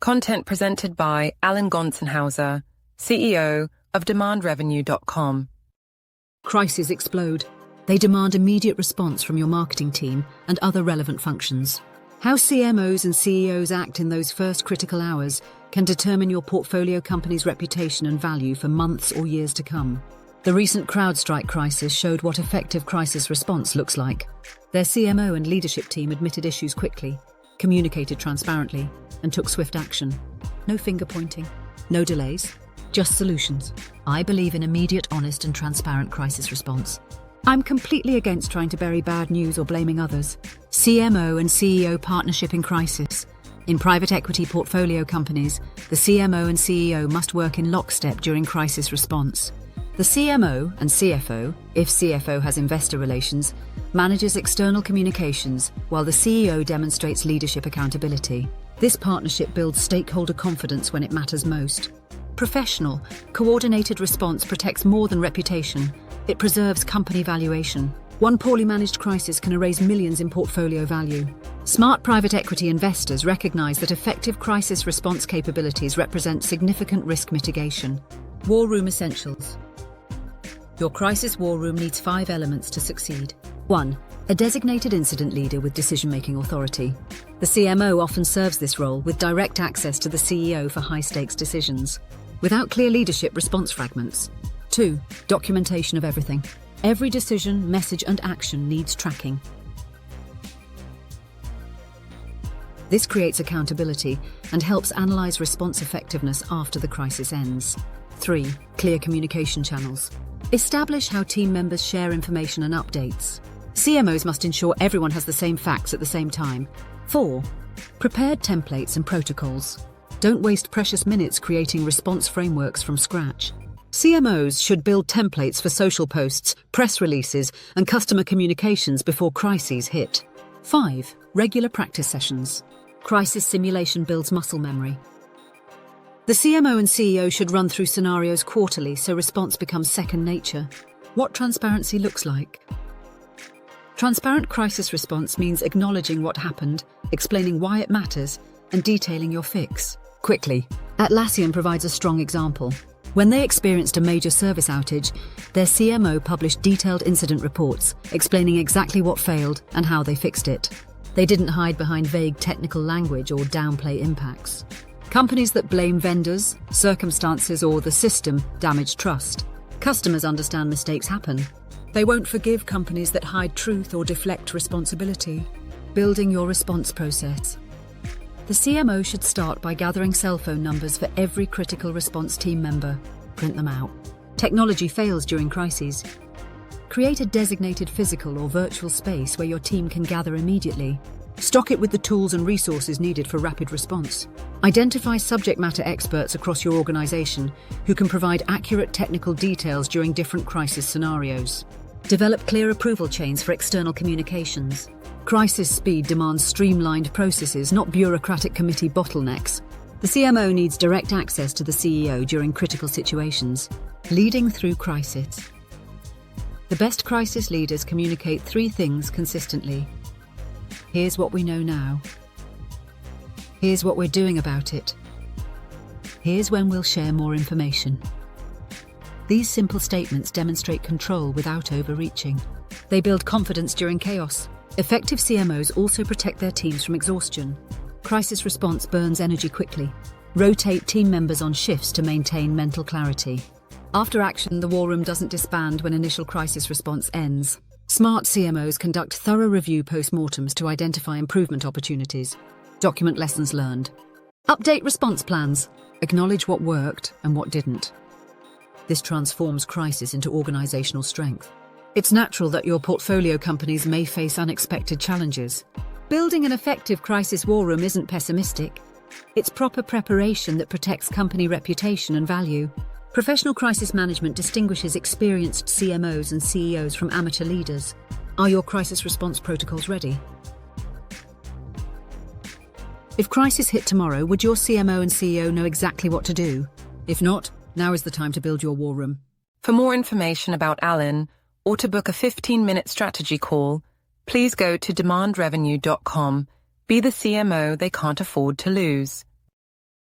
Content presented by Alan Gonsenhauser, CEO of demandrevenue.com. Crises explode. They demand immediate response from your marketing team and other relevant functions. How CMOs and CEOs act in those first critical hours can determine your portfolio company's reputation and value for months or years to come. The recent CrowdStrike crisis showed what effective crisis response looks like. Their CMO and leadership team admitted issues quickly, communicated transparently, and took swift action. No finger-pointing, no delays, just solutions. I believe in immediate, honest, and transparent crisis response. I'm completely against trying to bury bad news or blaming others. CMO and CEO partnership in crisis. In private equity portfolio companies, the CMO and CEO must work in lockstep during crisis response. The CMO and CFO, if CFO has investor relations, manages external communications, while the CEO demonstrates leadership accountability. This partnership builds stakeholder confidence when it matters most. Professional, coordinated response protects more than reputation. It preserves company valuation. One poorly managed crisis can erase millions in portfolio value. Smart private equity investors recognize that effective crisis response capabilities represent significant risk mitigation. War room essentials. Your crisis war room needs 5 elements to succeed. 1. A designated incident leader with decision-making authority. The CMO often serves this role with direct access to the CEO for high-stakes decisions. Without clear leadership, response fragments. 2. Documentation of everything. Every decision, message, and action needs tracking. This creates accountability and helps analyze response effectiveness after the crisis ends. 3. Clear communication channels. Establish how team members share information and updates. CMOs must ensure everyone has the same facts at the same time. 4. Prepared templates and protocols. Don't waste precious minutes creating response frameworks from scratch. CMOs should build templates for social posts, press releases, and customer communications before crises hit. 5. Regular practice sessions. Crisis simulation builds muscle memory. The CMO and CEO should run through scenarios quarterly so response becomes second nature. What transparency looks like. Transparent crisis response means acknowledging what happened, explaining why it matters, and detailing your fix. Quickly. Atlassian provides a strong example. When they experienced a major service outage, their CMO published detailed incident reports, explaining exactly what failed and how they fixed it. They didn't hide behind vague technical language or downplay impacts. Companies that blame vendors, circumstances, or the system damage trust. Customers understand mistakes happen. They won't forgive companies that hide truth or deflect responsibility. Building your response process. The CMO should start by gathering cell phone numbers for every critical response team member. Print them out. Technology fails during crises. Create a designated physical or virtual space where your team can gather immediately. Stock it with the tools and resources needed for rapid response. Identify subject matter experts across your organization who can provide accurate technical details during different crisis scenarios. Develop clear approval chains for external communications. Crisis speed demands streamlined processes, not bureaucratic committee bottlenecks. The CMO needs direct access to the CEO during critical situations. Leading through crisis. The best crisis leaders communicate 3 things consistently. Here's what we know now. Here's what we're doing about it. Here's when we'll share more information. These simple statements demonstrate control without overreaching. They build confidence during chaos. Effective CMOs also protect their teams from exhaustion. Crisis response burns energy quickly. Rotate team members on shifts to maintain mental clarity. After action, the war room doesn't disband when initial crisis response ends. Smart CMOs conduct thorough review post-mortems to identify improvement opportunities. Document lessons learned. Update response plans. Acknowledge what worked and what didn't. This transforms crisis into organizational strength. It's natural that your portfolio companies may face unexpected challenges. Building an effective crisis war room isn't pessimistic. It's proper preparation that protects company reputation and value. Professional crisis management distinguishes experienced CMOs and CEOs from amateur leaders. Are your crisis response protocols ready? If crisis hit tomorrow, would your CMO and CEO know exactly what to do? If not, now is the time to build your war room. For more information about Alan, or to book a 15-minute strategy call, please go to demandrevenue.com. Be the CMO they can't afford to lose.